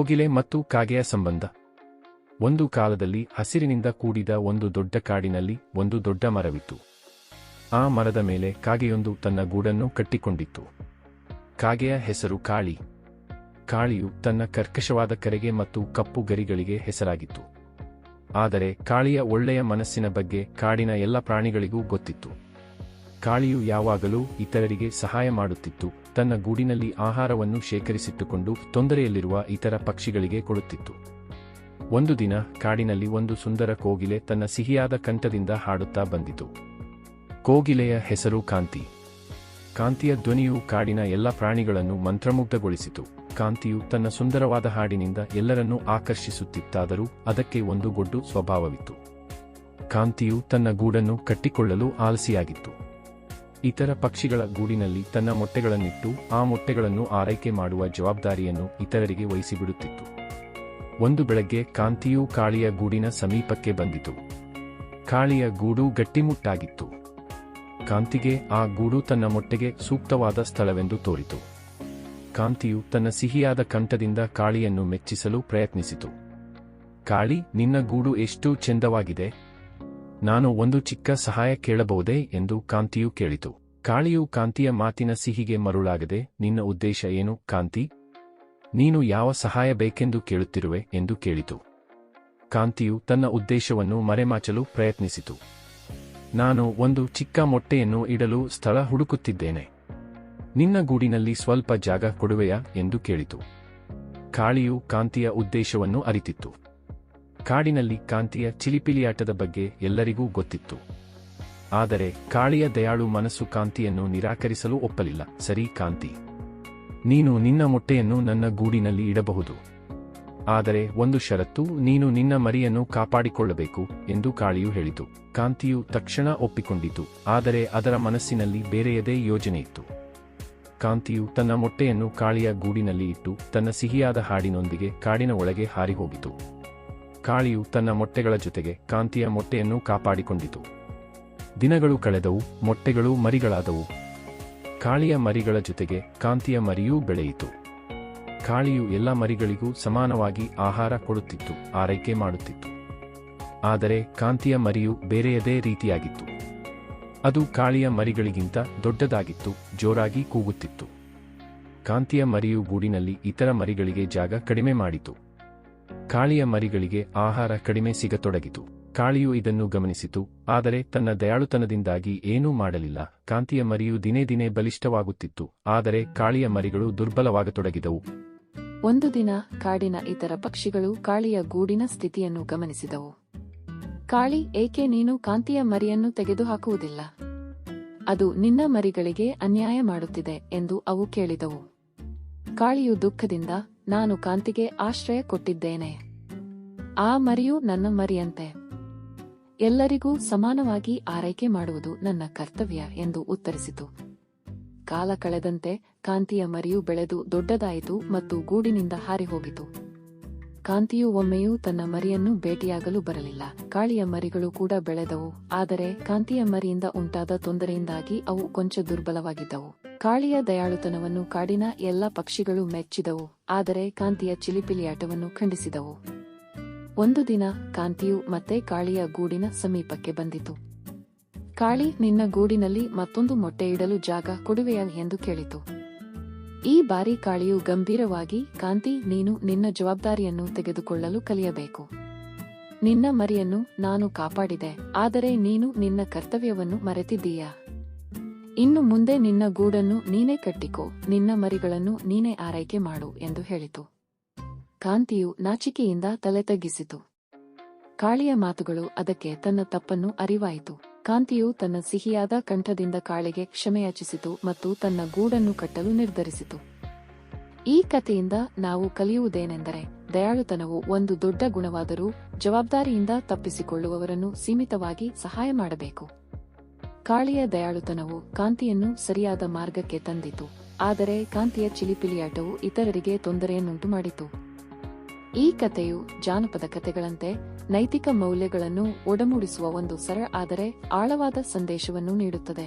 ಕೋಗಿಲೆ ಮತ್ತು ಕಾಗೆಯ ಸಂಬಂಧ. ಒಂದು ಕಾಲದಲ್ಲಿ ಹಸಿರಿನಿಂದ ಕೂಡಿದ ಒಂದು ದೊಡ್ಡ ಕಾಡಿನಲ್ಲಿ ಒಂದು ದೊಡ್ಡ ಮರವಿತ್ತು. ಆ ಮರದ ಮೇಲೆ ಕಾಗೆಯೊಂದು ತನ್ನ ಗೂಡನ್ನು ಕಟ್ಟಿಕೊಂಡಿತ್ತು. ಕಾಗೆಯ ಹೆಸರು ಕಾಳಿ. ಕಾಳಿಯು ತನ್ನ ಕರ್ಕಶವಾದ ಕರೆಗೆ ಮತ್ತು ಕಪ್ಪು ಗರಿಗಳಿಗೆ ಹೆಸರಾಗಿತ್ತು. ಆದರೆ ಕಾಳಿಯ ಒಳ್ಳೆಯ ಮನಸ್ಸಿನ ಬಗ್ಗೆ ಕಾಡಿನ ಎಲ್ಲ ಪ್ರಾಣಿಗಳಿಗೂ ಗೊತ್ತಿತ್ತು. ಕಾಳಿಯು ಯಾವಾಗಲೂ ಇತರರಿಗೆ ಸಹಾಯ ಮಾಡುತ್ತಿತ್ತು, ತನ್ನ ಗೂಡಿನಲ್ಲಿ ಆಹಾರವನ್ನು ಶೇಖರಿಸಿಟ್ಟುಕೊಂಡು ತೊಂದರೆಯಲ್ಲಿರುವ ಇತರ ಪಕ್ಷಿಗಳಿಗೆ ಕೊಡುತ್ತಿತ್ತು. ಒಂದು ದಿನ ಕಾಡಿನಲ್ಲಿ ಒಂದು ಸುಂದರ ಕೋಗಿಲೆ ತನ್ನ ಸಿಹಿಯಾದ ಕಂಠದಿಂದ ಹಾಡುತ್ತಾ ಬಂದಿತು. ಕೋಗಿಲೆಯ ಹೆಸರು ಕಾಂತಿ. ಕಾಂತಿಯ ಧ್ವನಿಯು ಕಾಡಿನ ಎಲ್ಲ ಪ್ರಾಣಿಗಳನ್ನು ಮಂತ್ರಮುಗ್ಧಗೊಳಿಸಿತು. ಕಾಂತಿಯು ತನ್ನ ಸುಂದರವಾದ ಹಾಡಿನಿಂದ ಎಲ್ಲರನ್ನೂ ಆಕರ್ಷಿಸುತ್ತಿತ್ತಾದರೂ ಅದಕ್ಕೆ ಒಂದು ಗೊಡ್ಡು ಸ್ವಭಾವವಿತ್ತು. ಕಾಂತಿಯು ತನ್ನ ಗೂಡನ್ನು ಕಟ್ಟಿಕೊಳ್ಳಲು ಆಲಸಿಯಾಗಿತ್ತು. ಇತರ ಪಕ್ಷಿಗಳ ಗೂಡಿನಲ್ಲಿ ತನ್ನ ಮೊಟ್ಟೆಗಳನ್ನಿಟ್ಟು ಆ ಮೊಟ್ಟೆಗಳನ್ನು ಆರೈಕೆ ಮಾಡುವ ಜವಾಬ್ದಾರಿಯನ್ನು ಇತರರಿಗೆ ವಹಿಸಿಬಿಡುತ್ತಿತ್ತು. ಒಂದು ಬೆಳಗ್ಗೆ ಕಾಂತಿಯು ಕಾಳಿಯ ಗೂಡಿನ ಸಮೀಪಕ್ಕೆ ಬಂದಿತು. ಕಾಳಿಯ ಗೂಡು ಗಟ್ಟಿಮುಟ್ಟಾಗಿತ್ತು. ಕಾಂತಿಗೆ ಆ ಗೂಡು ತನ್ನ ಮೊಟ್ಟೆಗೆ ಸೂಕ್ತವಾದ ಸ್ಥಳವೆಂದು ತೋರಿತು. ಕಾಂತಿಯು ತನ್ನ ಸಿಹಿಯಾದ ಕಂಠದಿಂದ ಕಾಳಿಯನ್ನು ಮೆಚ್ಚಿಸಲು ಪ್ರಯತ್ನಿಸಿತು. ಕಾಳಿ, ನಿನ್ನ ಗೂಡು ಎಷ್ಟು ಚೆಂದವಾಗಿದೆ. ನಾನು ಒಂದು ಚಿಕ್ಕ ಸಹಾಯ ಕೇಳಬಹುದೇ ಎಂದು ಕಾಂತಿಯು ಕೇಳಿತು. ಕಾಳಿಯು ಕಾಂತಿಯ ಮಾತಿನ ಸಿಹಿಗೆ ಮರುಳಾಗದೆ, ನಿನ್ನ ಉದ್ದೇಶ ಏನು ಕಾಂತಿ? ನೀನು ಯಾವ ಸಹಾಯ ಬೇಕೆಂದು ಕೇಳುತ್ತಿರುವೆ ಎಂದು ಕೇಳಿತು. ಕಾಂತಿಯು ತನ್ನ ಉದ್ದೇಶವನ್ನು ಮರೆಮಾಚಲು ಪ್ರಯತ್ನಿಸಿತು. ನಾನು ಒಂದು ಚಿಕ್ಕ ಮೊಟ್ಟೆಯನ್ನು ಇಡಲು ಸ್ಥಳ ಹುಡುಕುತ್ತಿದ್ದೇನೆ. ನಿನ್ನ ಗೂಡಿನಲ್ಲಿ ಸ್ವಲ್ಪ ಜಾಗ ಕೊಡುವೆಯಾ ಎಂದು ಕೇಳಿತು. ಕಾಳಿಯು ಕಾಂತಿಯ ಉದ್ದೇಶವನ್ನು ಅರಿತಿತ್ತು. ಕಾಡಿನಲ್ಲಿ ಕಾಂತಿಯ ಚಿಲಿಪಿಲಿಯಾಟದ ಬಗ್ಗೆ ಎಲ್ಲರಿಗೂ ಗೊತ್ತಿತ್ತು. ಆದರೆ ಕಾಳಿಯ ದಯಾಳು ಮನಸ್ಸು ಕಾಂತಿಯನ್ನು ನಿರಾಕರಿಸಲು ಒಪ್ಪಲಿಲ್ಲ. ಸರಿ ಕಾಂತಿ, ನೀನು ನಿನ್ನ ಮೊಟ್ಟೆಯನ್ನು ನನ್ನ ಗೂಡಿನಲ್ಲಿ ಇಡಬಹುದು. ಆದರೆ ಒಂದು ಷರತ್ತು, ನೀನು ನಿನ್ನ ಮರಿಯನ್ನು ಕಾಪಾಡಿಕೊಳ್ಳಬೇಕು ಎಂದು ಕಾಳಿಯು ಹೇಳಿತು. ಕಾಂತಿಯು ತಕ್ಷಣ ಒಪ್ಪಿಕೊಂಡಿತು. ಆದರೆ ಅದರ ಮನಸ್ಸಿನಲ್ಲಿ ಬೇರೆಯದೇ ಯೋಜನೆಯಿತ್ತು. ಕಾಂತಿಯು ತನ್ನ ಮೊಟ್ಟೆಯನ್ನು ಕಾಳಿಯ ಗೂಡಿನಲ್ಲಿ ಇಟ್ಟು ತನ್ನ ಸಿಹಿಯಾದ ಹಾಡಿನೊಂದಿಗೆ ಕಾಡಿನ ಒಳಗೆ ಹಾರಿಹೋಗಿತು. ಕಾಳಿಯು ತನ್ನ ಮೊಟ್ಟೆಗಳ ಜೊತೆಗೆ ಕಾಂತಿಯ ಮೊಟ್ಟೆಯನ್ನು ಕಾಪಾಡಿಕೊಂಡಿತು. ದಿನಗಳು ಕಳೆದವು, ಮೊಟ್ಟೆಗಳು ಮರಿಗಳಾದವು. ಕಾಳಿಯ ಮರಿಗಳ ಜೊತೆಗೆ ಕಾಂತಿಯ ಮರಿಯೂ ಬೆಳೆಯಿತು. ಕಾಳಿಯು ಎಲ್ಲ ಮರಿಗಳಿಗೂ ಸಮಾನವಾಗಿ ಆಹಾರ ಕೊಡುತ್ತಿತ್ತು, ಆರೈಕೆ ಮಾಡುತ್ತಿತ್ತು. ಆದರೆ ಕಾಂತಿಯ ಮರಿಯು ಬೇರೆಯದೇ ರೀತಿಯಾಗಿತ್ತು. ಅದು ಕಾಳಿಯ ಮರಿಗಳಿಗಿಂತ ದೊಡ್ಡದಾಗಿತ್ತು, ಜೋರಾಗಿ ಕೂಗುತ್ತಿತ್ತು. ಕಾಂತಿಯ ಮರಿಯು ಗೂಡಿನಲ್ಲಿ ಇತರ ಮರಿಗಳಿಗೆ ಜಾಗ ಕಡಿಮೆ ಮಾಡಿತು. ಕಾಳಿಯ ಮರಿಗಳಿಗೆ ಆಹಾರ ಕಡಿಮೆ ಸಿಗತೊಡಗಿತು. ಕಾಳಿಯು ಇದನ್ನು ಗಮನಿಸಿತು, ಆದರೆ ತನ್ನ ದಯಾಳುತನದಿಂದಾಗಿ ಏನೂ ಮಾಡಲಿಲ್ಲ. ಕಾಂತಿಯ ಮರಿಯು ದಿನೇ ದಿನೇ ಬಲಿಷ್ಠವಾಗುತ್ತಿತ್ತು, ಆದರೆ ಕಾಳಿಯ ಮರಿಗಳು ದುರ್ಬಲವಾಗತೊಡಗಿದವು. ಒಂದು ದಿನ ಕಾಡಿನ ಇತರ ಪಕ್ಷಿಗಳು ಕಾಳಿಯ ಗೂಡಿನ ಸ್ಥಿತಿಯನ್ನು ಗಮನಿಸಿದವು. ಕಾಳಿ, ಏಕೆ ನೀನು ಕಾಂತಿಯ ಮರಿಯನ್ನು ತೆಗೆದುಹಾಕುವುದಿಲ್ಲ? ಅದು ನಿನ್ನ ಮರಿಗಳಿಗೆ ಅನ್ಯಾಯ ಮಾಡುತ್ತಿದೆ ಎಂದು ಅವು ಕೇಳಿದವು. ಕಾಳಿಯು ದುಃಖದಿಂದ, ನಾನು ಕಾಂತಿಗೆ ಆಶ್ರಯ ಕೊಟ್ಟಿದ್ದೇನೆ. ಆ ಮರಿಯು ನನ್ನ ಮರಿಯಂತೆ. ಎಲ್ಲರಿಗೂ ಸಮಾನವಾಗಿ ಆರೈಕೆ ಮಾಡುವುದು ನನ್ನ ಕರ್ತವ್ಯ ಎಂದು ಉತ್ತರಿಸಿತು. ಕಾಲ ಕಳೆದಂತೆ ಕಾಂತಿಯ ಮರಿಯು ಬೆಳೆದು ದೊಡ್ಡದಾಯಿತು ಮತ್ತು ಗೂಡಿನಿಂದ ಹಾರಿಹೋಗಿತು. ಕಾಂತಿಯು ಒಮ್ಮೆಯೂ ತನ್ನ ಮರಿಯನ್ನು ಭೇಟಿಯಾಗಲು ಬರಲಿಲ್ಲ. ಕಾಳಿಯ ಮರಿಗಳು ಕೂಡ ಬೆಳೆದವು, ಆದರೆ ಕಾಂತಿಯ ಮರಿಯಿಂದ ಉಂಟಾದ ತೊಂದರೆಯಿಂದಾಗಿ ಅವು ಕೊಂಚ ದುರ್ಬಲವಾಗಿದ್ದವು. ಕಾಳಿಯ ದಯಾಳುತನವನ್ನು ಕಾಡಿನ ಎಲ್ಲ ಪಕ್ಷಿಗಳು ಮೆಚ್ಚಿದವು, ಆದರೆ ಕಾಂತಿಯ ಚಿಲಿಪಿಲಿಯಾಟವನ್ನು ಖಂಡಿಸಿದವು. ಒಂದು ದಿನ ಕಾಂತಿಯು ಮತ್ತೆ ಕಾಳಿಯ ಗೂಡಿನ ಸಮೀಪಕ್ಕೆ ಬಂದಿತು. ಕಾಳಿ, ನಿನ್ನ ಗೂಡಿನಲ್ಲಿ ಮತ್ತೊಂದು ಮೊಟ್ಟೆ ಇಡಲು ಜಾಗ ಕೊಡುವೆಯಾ ಎಂದು ಕೇಳಿತು. ಈ ಬಾರಿ ಕಾಳಿಯು ಗಂಭೀರವಾಗಿ, ಕಾಂತಿ, ನೀನು ನಿನ್ನ ಜವಾಬ್ದಾರಿಯನ್ನು ತೆಗೆದುಕೊಳ್ಳಲು ಕಲಿಯಬೇಕು. ನಿನ್ನ ಮರಿಯನ್ನು ನಾನು ಕಾಪಾಡಿದೆ, ಆದರೆ ನೀನು ನಿನ್ನ ಕರ್ತವ್ಯವನ್ನು ಮರೆತಿದ್ದೀಯಾ? ಇನ್ನು ಮುಂದೆ ನಿನ್ನ ಗೂಡನ್ನು ನೀನೇ ಕಟ್ಟಿಕೋ, ನಿನ್ನ ಮರಿಗಳನ್ನು ನೀನೇ ಆರೈಕೆ ಮಾಡು ಎಂದು ಹೇಳಿತು. ಕಾಂತಿಯು ನಾಚಿಕೆಯಿಂದ ತಲೆ ತಗ್ಗಿಸಿತು. ಕಾಳಿಯ ಮಾತುಗಳು ಅದಕ್ಕೆ ತನ್ನ ತಪ್ಪನ್ನು ಅರಿವಾಯಿತು. ಕಾಂತಿಯು ತನ್ನ ಸಿಹಿಯಾದ ಕಂಠದಿಂದ ಕಾಳಿಗೆ ಕ್ಷಮೆಯಾಚಿಸಿತು ಮತ್ತು ತನ್ನ ಗೂಡನ್ನು ಕಟ್ಟಲು ನಿರ್ಧರಿಸಿತು. ಈ ಕಥೆಯಿಂದ ನಾವು ಕಲಿಯುವುದೇನೆಂದರೆ, ದಯಾಳುತನವು ಒಂದು ದೊಡ್ಡ ಗುಣವಾದರೂ ಜವಾಬ್ದಾರಿಯಿಂದ ತಪ್ಪಿಸಿಕೊಳ್ಳುವವರನ್ನು ಸೀಮಿತವಾಗಿ ಸಹಾಯ ಮಾಡಬೇಕು. ಕಾಳಿಯ ದಯಾಳುತನವು ಕಾಂತಿಯನ್ನು ಸರಿಯಾದ ಮಾರ್ಗಕ್ಕೆ ತಂದಿತು, ಆದರೆ ಕಾಂತಿಯ ಚಿಲಿಪಿಲಿಯಾಟವು ಇತರರಿಗೆ ತೊಂದರೆಯನ್ನುಂಟು ಮಾಡಿತು. ಈ ಕಥೆಯು ಜಾನಪದ ಕಥೆಗಳಂತೆ ನೈತಿಕ ಮೌಲ್ಯಗಳನ್ನು ಒಡಮೂಡಿಸುವ ಒಂದು ಸರಳ ಆದರೆ ಆಳವಾದ ಸಂದೇಶವನ್ನು ನೀಡುತ್ತದೆ.